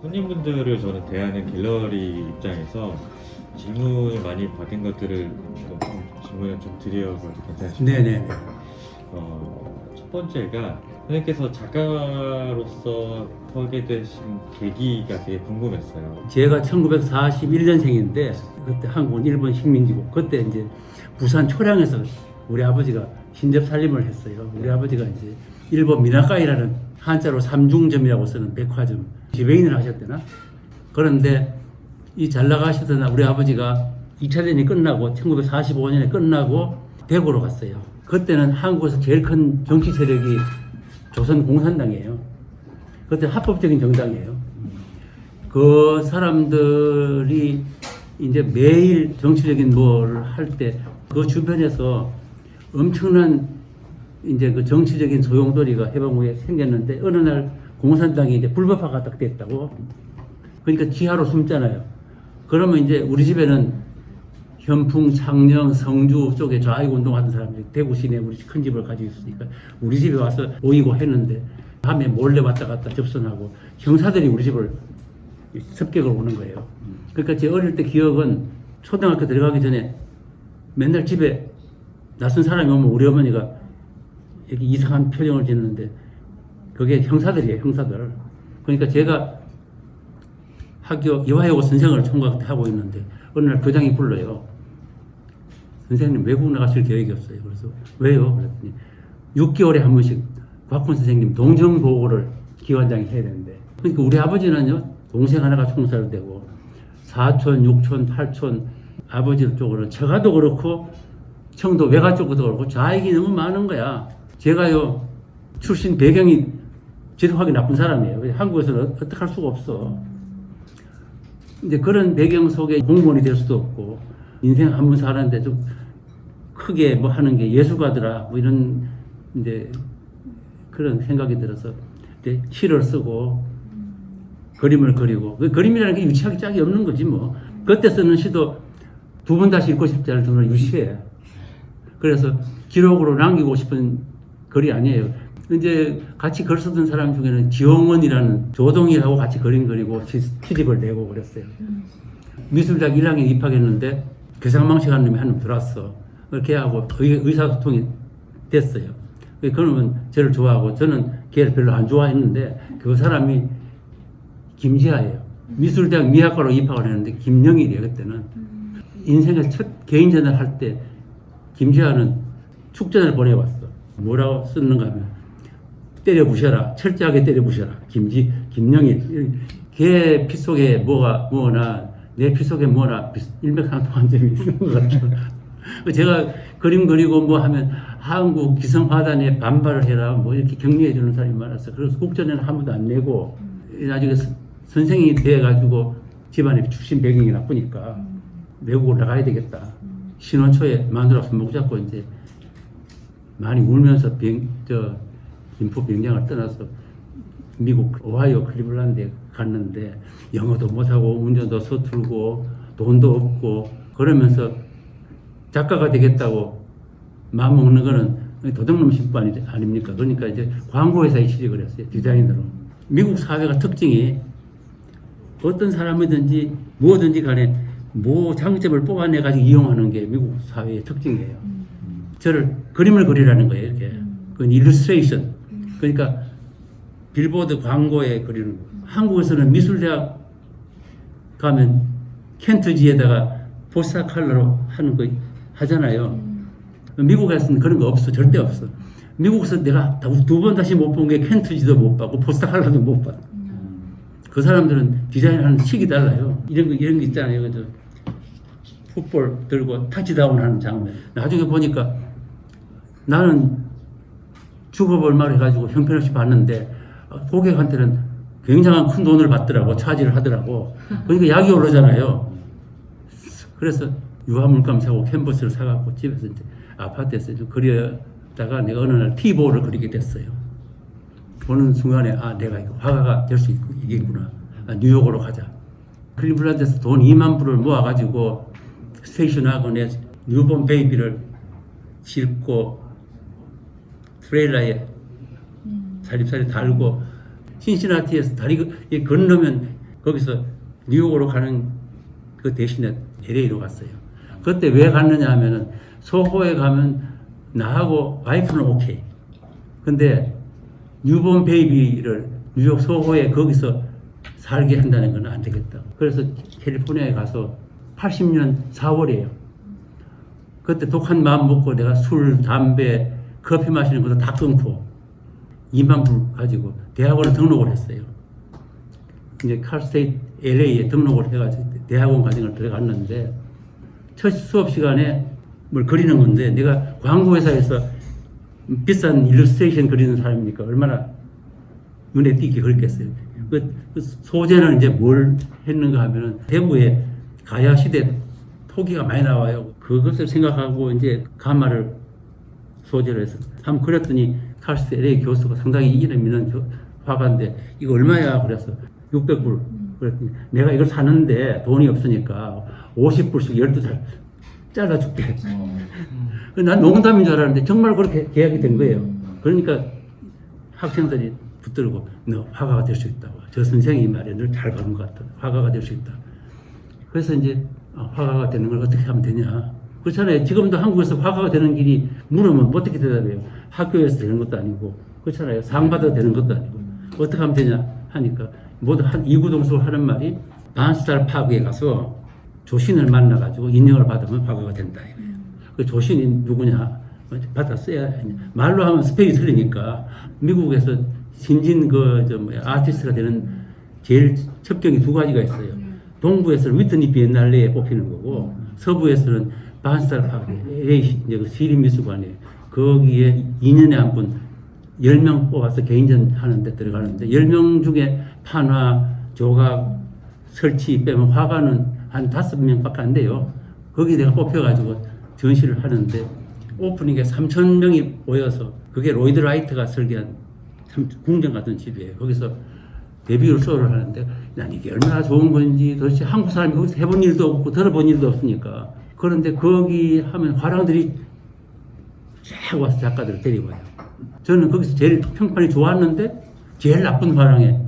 손님분들을 저는 대하는 갤러리 입장에서 질문을 많이 받은 것들을 좀 질문을 좀 드려봐도 괜찮으실까요? 네네. 첫 번째가 선생님께서 작가로서 하게 되신 계기가 되게 궁금했어요. 제가 1941년생인데 그때 한국은 일본 식민지고 그때 이제 부산 초량에서 우리 아버지가 신접 살림을 했어요. 우리 아버지가 이제 일본 미나카이라는 한자로 삼중점이라고 쓰는 백화점 지배인을 하셨대나? 그런데 이 잘 나가시던 우리 아버지가 2차 대전이 끝나고 1945년에 끝나고 대구로 갔어요. 그때는 한국에서 제일 큰 정치 세력이 조선공산당이에요. 그때 합법적인 정당이에요. 그 사람들이 이제 매일 정치적인 뭘 할 때 그 주변에서 엄청난 이제 그 정치적인 소용돌이가 해방 후에 생겼는데 어느 날 공산당이 이제 불법화가 딱 됐다고. 그러니까 지하로 숨잖아요. 그러면 이제 우리 집에는 현풍, 창녕, 성주 쪽에 좌익 운동하던 사람들이 대구 시내 우리 큰 집을 가지고 있으니까 우리 집에 와서 모이고 했는데 밤에 몰래 왔다 갔다 접선하고 형사들이 우리 집을 습격을 오는 거예요. 그러니까 제 어릴 때 기억은 초등학교 들어가기 전에 맨날 집에 낯선 사람이 오면 우리 어머니가 이렇게 이상한 표정을 짓는데 그게 형사들이에요, 형사들. 그러니까 제가 학교 이화여고 선생을 총각 때 하고 있는데 어느 날 교장이 불러요. 선생님 외국 나가실 계획이 없어요. 그래서 왜요? 그랬더니 6개월에 한 번씩 곽훈 선생님 동정보고를 기관장이 해야 되는데 그러니까 우리 아버지는요 동생 하나가 총살을 되고 사촌, 육촌, 팔촌 아버지 쪽으로는 처가도 그렇고 청도 외가 쪽도 그렇고 좌익이 너무 많은 거야. 제가요 출신 배경이 지독하게 나쁜 사람이에요. 한국에서는 어떻게 할 수가 없어. 이제 그런 배경 속에 공무원이 될 수도 없고 인생 한 번 사는데 좀 크게 뭐 하는 게 예술가더라 뭐 이런 이제 그런 생각이 들어서 이제 시를 쓰고 그림을 그리고 그 그림이라는 게 유치하기 짝이 없는 거지 뭐. 그때 쓰는 시도 두 번 다시 읽고 싶지 않을 정도로 유치해. 그래서 기록으로 남기고 싶은 글이 아니에요. 이제 같이 글 쓰던 사람 중에는 지용원이라는 조동일하고 같이 그림 그리고 시집을 내고 그랬어요. 미술대학 1학년 입학했는데 괴상망측 하는 놈이 한 놈 들어왔어. 그렇게 하고 의사소통이 됐어요. 그러면 저를 좋아하고 저는 걔를 별로 안 좋아했는데 그 사람이 김지아예요. 미술대학 미학과로 입학을 했는데 김영일이에요. 그때는 인생의 첫 개인전을 할 때 김지아는 축전을 보내왔어. 뭐라고 쓰는가 하면 때려 부셔라. 철저하게 때려 부셔라. 김영일. 걔 피 속에 뭐나 내 피 속에 뭐나 일맥상통한 점이 있는 것 같아요. 제가 그림 그리고 뭐 하면 한국 기성화단에 반발을 해라 뭐 이렇게 격려해 주는 사람이 많았어. 그래서 국전에는 한 번도 안 내고 나중에 선생이 돼가지고 집안에 출신 배경이 나쁘니까 외국을 나가야 되겠다. 신혼 초에 마누라 손목 잡고 이제 많이 울면서 김포 병장을 떠나서 미국 오하이오 클리블랜드에 갔는데 영어도 못하고 운전도 서툴고 돈도 없고 그러면서 작가가 되겠다고 마음먹는 거는 도둑놈 신부 아닙니까? 그러니까 이제 광고회사에 취직을 했어요. 디자이너로. 미국 사회가 특징이 어떤 사람이든지 뭐든지 간에 뭐 장점을 뽑아내가지고 이용하는 게 미국 사회의 특징이에요. 저를 그림을 그리라는 거예요. 이렇게. 그건 일러스트레이션. 그러니까 빌보드 광고에 그리는 거. 한국에서는 미술대학 가면 켄트지에다가 포스터 컬러로 하는 거 하잖아요. 미국에서는 그런 거 없어. 절대 없어. 미국에서 내가 두 번 다시 못 본 게 켄트지도 못 봤고 포스터 컬러도 못 봤어. 그 사람들은 디자인하는 식이 달라요. 이런 거 있잖아요. 그죠? 풋볼 들고 타치다운 하는 장면. 나중에 보니까 나는 죽어볼 말 해가지고 형편없이 봤는데 고객한테는 굉장한 큰 돈을 받더라고. 차지를 하더라고. 그러니까 약이 오르잖아요. 그래서 유화물감 사고 캔버스를 사갖고 집에서 이제 아파트에서 좀 그려다가 내가 어느 날 티보를 그리게 됐어요. 보는 순간에 내가 이거 화가가 될 수 있겠구나. 뉴욕으로 가자. 클리블랜드에서 돈 2만 불을 모아가지고 스테이션 학원에 뉴본 베이비를 싣고 트레일러에 살림살이 달고 신시나티에서 다리 건너면 거기서 뉴욕으로 가는 그 대신에 LA로 갔어요. 그때 왜 갔느냐 하면은 소호에 가면 나하고 와이프는 오케이. 근데 뉴본 베이비를 뉴욕 소호에 거기서 살게 한다는 건 안 되겠다. 그래서 캘리포니아에 가서 80년 4월이에요. 그때 독한 마음 먹고 내가 술, 담배, 커피 마시는 것도 다 끊고 2만 불 가지고 대학원에 등록을 했어요. 이제 칼스테이트 LA에 등록을 해가지고 대학원 과정을 들어갔는데 첫 수업 시간에 뭘 그리는 건데 내가 광고회사에서 비싼 일러스트레이션 그리는 사람이니까 얼마나 눈에 띄게 그렸겠어요. 그 소재는 이제 뭘 했는가 하면은 대구에 가야 시대 토기가 많이 나와요. 그것을 생각하고 이제 가마를 소재로 해서 한번 그렸더니 칼스트 LA 교수가 상당히 이름 있는 화가인데 이거 얼마야? 그래서 600불. 그랬더니 내가 이걸 사는데 돈이 없으니까 50불씩 12살 잘라줄게. 난 농담인 줄 알았는데 정말 그렇게 계약이 된 거예요. 그러니까 학생들이 붙들고 너 화가가 될 수 있다고. 저 선생이 말이야 늘 잘 보는 것 같다. 화가가 될 수 있다. 그래서 이제 화가가 되는 걸 어떻게 하면 되냐. 그렇잖아요. 지금도 한국에서 화가가 되는 길이 물으면 어떻게 대답해요? 학교에서 되는 것도 아니고 그렇잖아요. 상 받아도 되는 것도 아니고 어떻게 하면 되냐 하니까 모두 한 이구동성 하는 말이 반스달 파크에 가서 조신을 만나가지고 인정을 받으면 화가가 된다. 이거예요. 그 조신이 누구냐? 받았어야 말로 하면 스펙이 틀리니까 미국에서 신진 아티스트가 되는 제일 첩경이 두 가지가 있어요. 동부에서는 위트니 비엔날레에 뽑히는 거고 서부에서는 반스달 파크 LA 시립미술관에 거기에 2년에 한 번 10명 뽑아서 개인전 하는데 들어가는데 10명 중에 판화, 조각, 설치 빼면 화가는 한 5명밖에 안 돼요. 거기 내가 뽑혀가지고 전시를 하는데 오프닝에 3,000명이 모여서 그게 로이드 라이트가 설계한 참 궁전 같은 집이에요. 거기서 데뷔 쇼를 하는데 난 이게 얼마나 좋은 건지 도대체 한국 사람이 거기서 해본 일도 없고 들어본 일도 없으니까 그런데 거기 하면 화랑들이 쫙 와서 작가들을 데리고 와요. 저는 거기서 제일 평판이 좋았는데 제일 나쁜 화랑에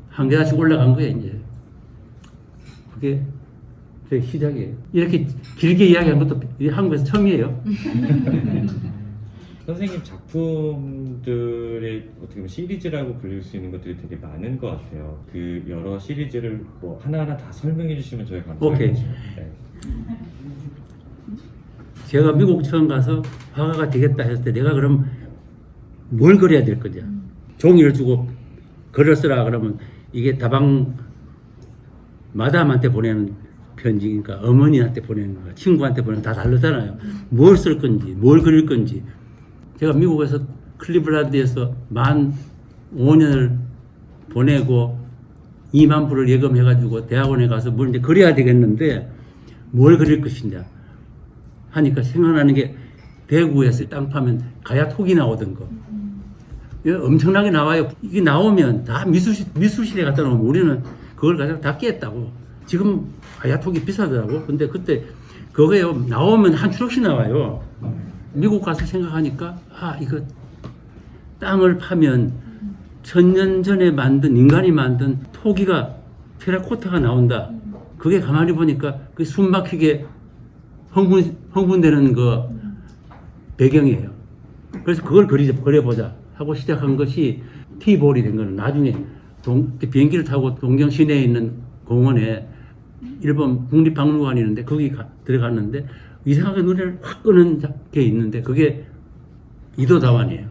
한 계단씩 올라간 거예요. 이제 그게 제 시작이에요. 이렇게 길게 이야기한 것도 한국에서 처음이에요. 선생님 작품들의 어떻게 보면 시리즈라고 불릴 수 있는 것들이 되게 많은 것 같아요. 그 여러 시리즈를 뭐 하나하나 다 설명해 주시면 저희 감사하겠죠. 네. 제가 미국 처음 가서 화가가 되겠다 했을 때 내가 그럼 뭘 그려야 될 거냐. 종이를 주고 글을 쓰라 그러면 이게 다방 마담한테 보내는 편지니까 어머니한테 보내는 거, 친구한테 보내는 거 다 다르잖아요. 뭘 쓸 건지, 뭘 그릴 건지. 제가 미국에서 클리블란드에서 만 5년을 보내고 2만 불을 예금해가지고 대학원에 가서 뭘 이제 그려야 되겠는데 뭘 그릴 것이냐 하니까 생각나는 게 대구에서 땅 파면 가야톡이 나오던 거. 엄청나게 나와요. 이게 나오면 다 미술실에 갖다 놓으면 우리는 그걸 가지고 다 깼다고. 지금 가야톡이 비싸더라고. 근데 그때 그거에 나오면 한 추럭씩 나와요. 미국 가서 생각하니까 이거 땅을 파면 1000년 전에 만든 인간이 만든 토기가 테라코타가 나온다. 그게 가만히 보니까 그 숨막히게 흥분되는 거 배경이에요. 그래서 그걸 그려보자 하고 시작한 것이 티볼이 된 거는 나중에 비행기를 타고 동경 시내에 있는 공원에 일본 국립박물관이 있는데 거기 들어갔는데 이상하게 눈을 확 끄는 게 있는데 그게 이도다완이에요.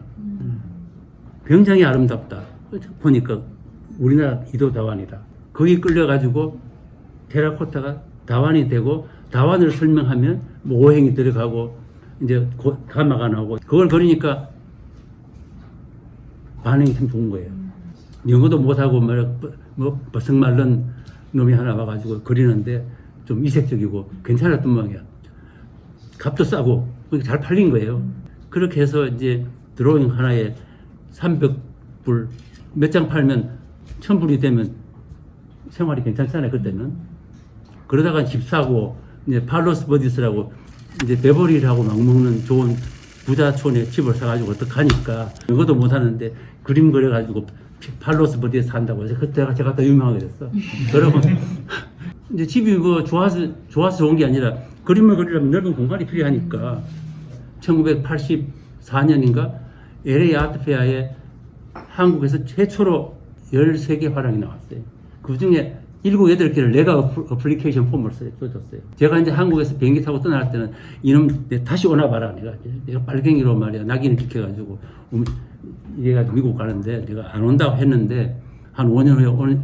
굉장히 아름답다. 보니까 우리나라 이도다완이다. 거기 끌려가지고 테라코타가 다완이 되고 다완을 설명하면 뭐 오행이 들어가고 이제 가마가 나오고 그걸 그리니까 반응이 참 좋은 거예요. 영어도 못하고 뭐 버석 말른 놈이 하나 와가지고 그리는데 좀 이색적이고 괜찮았던 모양이야. 값도 싸고 잘 팔린 거예요. 그렇게 해서 이제 드로잉 하나에 300불 몇 장 팔면 1000불이 되면 생활이 괜찮잖아요. 그때는. 그러다가 집 사고 이제 팔로스 버디스라고 이제 베버리라고 막 먹는 좋은 부자촌에 집을 사가지고 어떡하니까 영어도 못하는데 그림 그려가지고 팔로스 버디에서 산다고 해서 그때 제가 더 유명하게 됐어. 여러분 이제 집이 뭐 좋아서 좋은 게 아니라 그림을 그리려면 넓은 공간이 필요하니까 1984년인가 LA 아트페어에 한국에서 최초로 13개 화랑이 나왔어요. 그 중에 7, 8개를 내가 어플리케이션 폼을 써줬어요. 제가 이제 한국에서 비행기 타고 떠날 때는 이놈 다시 오나 봐라. 내가 빨갱이로 말이야. 낙인을 찍혀가지고 이래가지고 미국 가는데 내가 안 온다고 했는데 한 5년 후에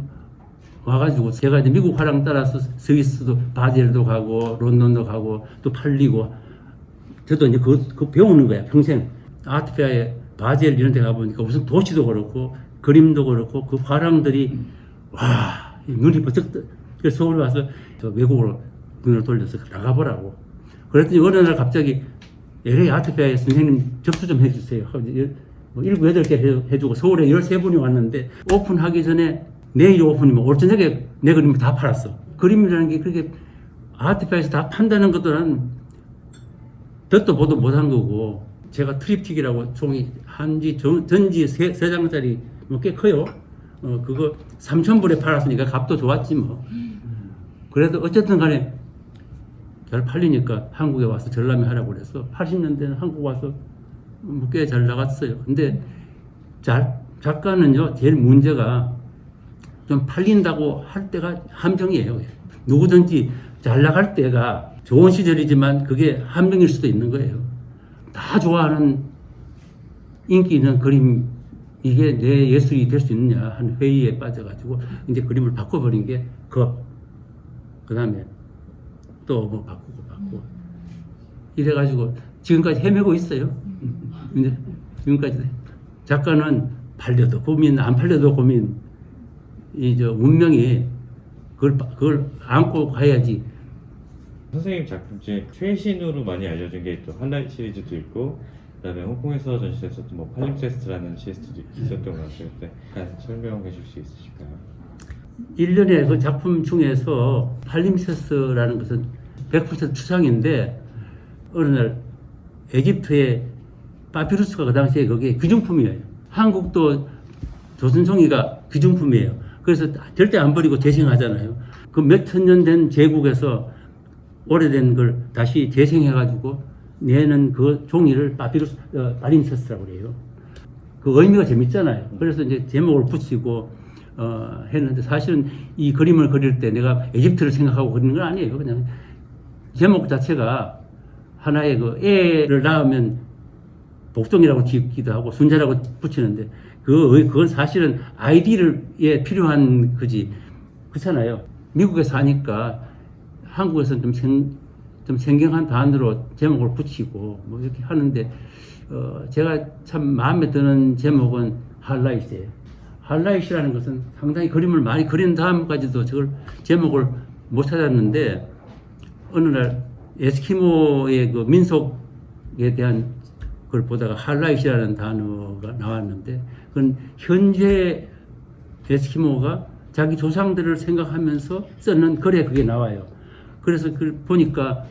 와가지고 제가 이제 미국 화랑 따라서 스위스도 바젤도 가고 런던도 가고 또 팔리고 저도 이제 그거 배우는 거야. 평생 아트페어에 바젤 이런 데 가보니까 무슨 도시도 그렇고 그림도 그렇고 그 화랑들이 와 눈이 번쩍 떠. 그래서 서울 와서 저 외국으로 눈을 돌려서 나가보라고. 그랬더니 어느 날 갑자기 LA 아트페어에 선생님 접수 좀 해주세요. 뭐 7, 8개 해주고 서울에 13분이 왔는데 오픈하기 전에 내일 오픈이면 올 저녁에 내 그림을 다 팔았어. 그림이라는 게 그렇게 아트페어에서 다 판다는 것도 난 듣도 보도 못한 거고 제가 트립틱이라고 종이 한지 전지 3장짜리 뭐 꽤 커요. 그거 3,000불에 팔았으니까 값도 좋았지 뭐. 그래도 어쨌든 간에 잘 팔리니까 한국에 와서 전람회 하라고 그래서 80년대는 한국 와서 뭐 꽤 잘 나갔어요. 근데 작가는요 제일 문제가 좀 팔린다고 할 때가 함정이에요. 누구든지 잘 나갈 때가 좋은 시절이지만 그게 함정일 수도 있는 거예요. 다 좋아하는 인기 있는 그림 이게 내 예술이 될 수 있느냐 하는 회의에 빠져가지고 이제 그림을 바꿔버린 게 그 다음에 또 뭐 바꾸고 이래가지고 지금까지 헤매고 있어요. 이제 지금까지 작가는 팔려도 고민 안 팔려도 고민 운명이 그걸 안고 가야지. 선생님 작품 중에 최신으로 많이 알려진 게 또 한라인 시리즈도 있고 그다음에 홍콩에서 전시됐었던 뭐 팔림세스트라는 시리즈도 있었던 것 같아요. 잠깐 설명해 줄 수 있으실까요? 1년에 그 작품 중에서 팔림세스라는 것은 100% 추상인데 어느 날 에집트의 파피루스가 그 당시에 그게 귀중품이에요. 한국도 조선종이가 귀중품이에요. 그래서 절대 안 버리고 재생하잖아요. 그 몇천 년 된 제국에서 오래된 걸 다시 재생해가지고 내는 그 종이를 팔림세스라고 그래요. 그 의미가 재밌잖아요. 그래서 이제 제목을 붙이고 했는데 사실은 이 그림을 그릴 때 내가 에집트를 생각하고 그리는 건 아니에요. 그냥 제목 자체가 하나의 그 애를 낳으면 복종이라고 짓기도 하고 순자라고 붙이는데 그건 사실은 아이디에 필요한 거지. 그렇잖아요. 미국에 사니까 한국에서는 좀 생경한 단어로 제목을 붙이고 뭐 이렇게 하는데 제가 참 마음에 드는 제목은 할라이트예요. 할라이트라는 것은 상당히 그림을 많이 그린 다음까지도 저걸 제목을 못 찾았는데 어느 날 에스키모의 그 민속에 대한 걸 보다가 할라이트라는 단어가 나왔는데 그건 현재 에스키모가 자기 조상들을 생각하면서 쓰는 글에 그게 나와요. 그래서 보니까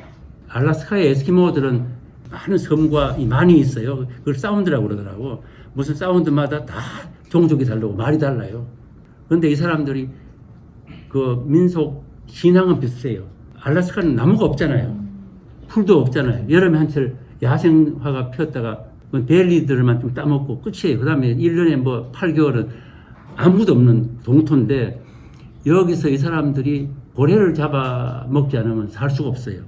알라스카의 에스키모들은 많은 섬과 많이 있어요. 그걸 사운드라고 그러더라고. 무슨 사운드마다 다 종족이 다르고 말이 달라요. 그런데 이 사람들이 그 민속 신앙은 비슷해요. 알라스카는 나무가 없잖아요. 풀도 없잖아요. 여름에 한철 야생화가 피었다가 벨리들만 좀 따먹고 끝이에요. 그 다음에 1년에 뭐 8개월은 아무도 없는 동토인데 여기서 이 사람들이 고래를 잡아 먹지 않으면 살 수가 없어요.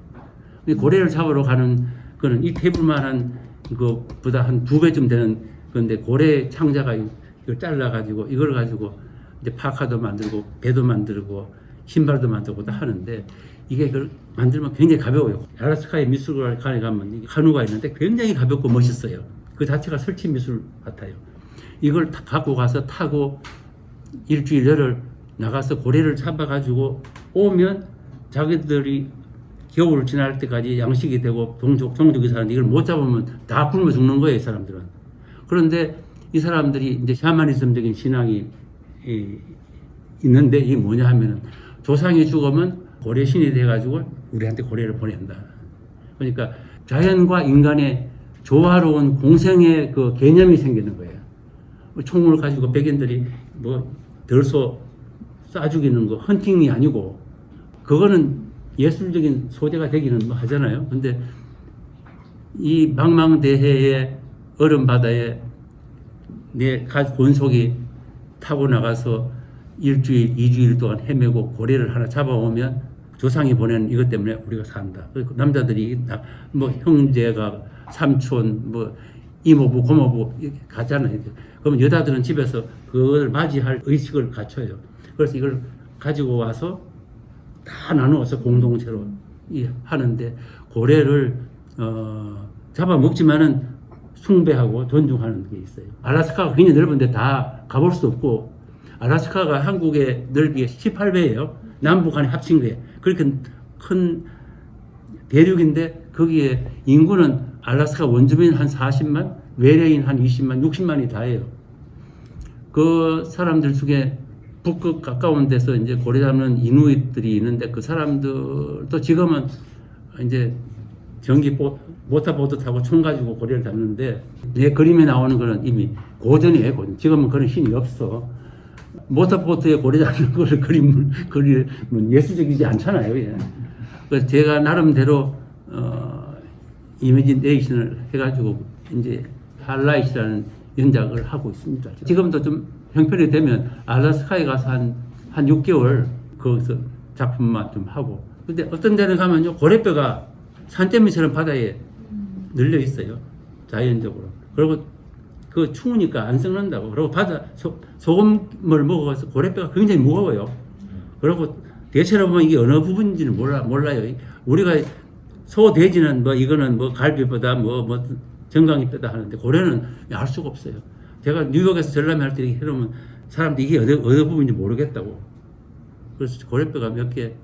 고래를 잡으러 가는 거는 이 테이블만한 그보다 한 2배쯤 되는 건데 고래 창자가 이걸 잘라가지고 이걸 가지고 이제 파카도 만들고 배도 만들고 신발도 만들고 다 하는데 이게 그걸 만들면 굉장히 가벼워요. 알라스카의 미술관에 가면 카누가 있는데 굉장히 가볍고 멋있어요. 그 자체가 설치 미술 같아요. 이걸 갖고 가서 타고 일주일 열흘 나가서 고래를 잡아가지고 오면 자기들이 겨울 지날 때까지 양식이 되고 종족이 사는데 이걸 못 잡으면 다 굶어 죽는 거예요, 이 사람들은. 그런데 이 사람들이 이제 샤머니즘적인 신앙이 있는데 이게 뭐냐 하면은 조상이 죽으면 고래 신이 돼가지고 우리한테 고래를 보낸다. 그러니까 자연과 인간의 조화로운 공생의 그 개념이 생기는 거예요. 총을 가지고 백인들이 뭐 덜소 쏴 죽이는 거 헌팅이 아니고 그거는 예술적인 소재가 되기는 뭐 하잖아요. 근데 이 망망대해의 얼음 바다에 내 권속이 타고 나가서 일주일, 2주일 동안 헤매고 고래를 하나 잡아오면 조상이 보내는 이것 때문에 우리가 산다. 남자들이 뭐 형제가 삼촌, 뭐 이모부, 고모부 가잖아요. 그러면 여자들은 집에서 그걸 맞이할 의식을 갖춰요. 그래서 이걸 가지고 와서 다 나누어서 공동체로 하는데 고래를 잡아먹지만은 숭배하고 존중하는 게 있어요. 알래스카가 굉장히 넓은데 다 가볼 수 없고 알래스카가 한국의 넓이의 18배예요. 남북 한에 합친 거예요. 그렇게 큰 대륙인데 거기에 인구는 알래스카 원주민 한 40만, 외래인 한 20만, 60만이 다예요. 그 사람들 중에 북극 가까운 데서 이제 고래 잡는 이누이트들이 있는데 그 사람들도 지금은 이제 전기 모터보트 타고 총 가지고 고래를 잡는데 내 그림에 나오는 거는 이미 고전이에요. 고전. 지금은 그런 신이 없어. 모터보트에 고래 잡는 거를 그리면 예술적이지 않잖아요. 예. 그래서 제가 나름대로 이미지네이션을 해가지고 이제 할라이트라는 연작을 하고 있습니다. 지금도 좀 형편이 되면 알래스카에 가서 한 6개월 거기서 작품만 좀 하고. 근데 어떤 데는 가면요 고래뼈가 산더미처럼 바다에 늘려 있어요. 자연적으로. 그리고 그 추우니까 안 썩는다고. 그리고 바다 소금을 먹어서 고래뼈가 굉장히 무거워요. 그리고 대체로 보면 이게 어느 부분인지는 몰라요. 우리가 소, 돼지는 뭐 이거는 뭐 갈비뼈다 뭐 정강이뼈다 하는데 고래는 알 수가 없어요. 제가 뉴욕에서 전람회 할 때 해놓으면 사람들이 이게 어느 부분인지 모르겠다고. 그래서 고래뼈가 몇 개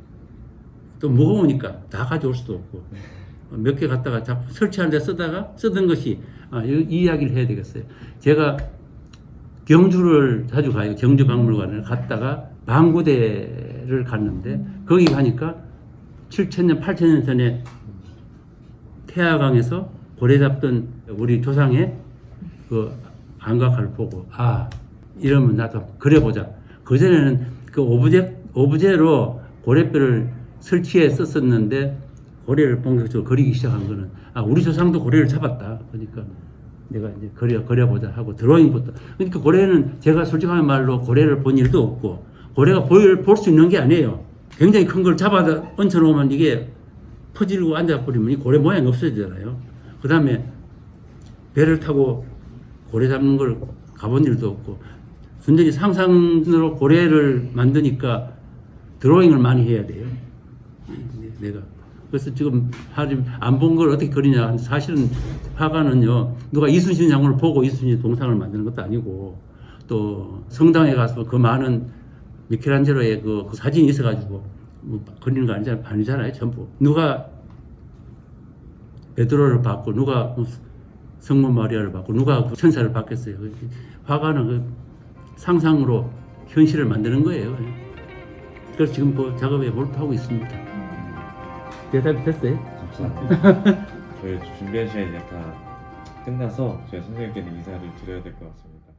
또 무거우니까 다 가져올 수도 없고 몇 개 갖다가 자꾸 설치하는 데 쓰던 것이 이 이야기를 해야 되겠어요. 제가 경주를 자주 가요. 경주박물관을 갔다가 방구대를 갔는데 거기 가니까 7,000년, 8,000년 전에 태화강에서 고래 잡던 우리 조상의 그 안각화를 보고 이러면 나도 그려보자. 그전에는 그 오브제로 고래뼈를 설치해 썼었는데 고래를 본격적으로 그리기 시작한 거는 우리 조상도 고래를 잡았다. 그러니까 내가 이제 그려보자 하고 드로잉부터. 그러니까 고래는 제가 솔직한 말로 고래를 본 일도 없고 고래가 볼 수 있는 게 아니에요. 굉장히 큰 걸 잡아다 얹혀놓으면 이게 퍼지고 앉아버리면 이 고래 모양이 없어지잖아요. 그 다음에 배를 타고 고래 잡는 걸 가본 일도 없고 순전히 상상으로 고래를 만드니까 드로잉을 많이 해야 돼요. 내가. 그래서 지금 안 본 걸 어떻게 그리냐. 사실은 화가는요, 누가 이순신 장군을 보고 이순신 동상을 만드는 것도 아니고, 또 성당에 가서 그 많은 미켈란젤로의 그 사진이 있어가지고 뭐 그리는 거 아니잖아요, 전부. 누가 베드로를 받고, 누가 성모 마리아를 받고, 누가 천사를 받겠어요. 화가는 그 상상으로 현실을 만드는 거예요. 그래서 지금 그 작업에 몰두하고 있습니다. 대답이 됐어요? 감사합니다. 저희 준비한 시간이 이제 다 끝나서 제가 선생님께는 인사를 드려야 될 것 같습니다.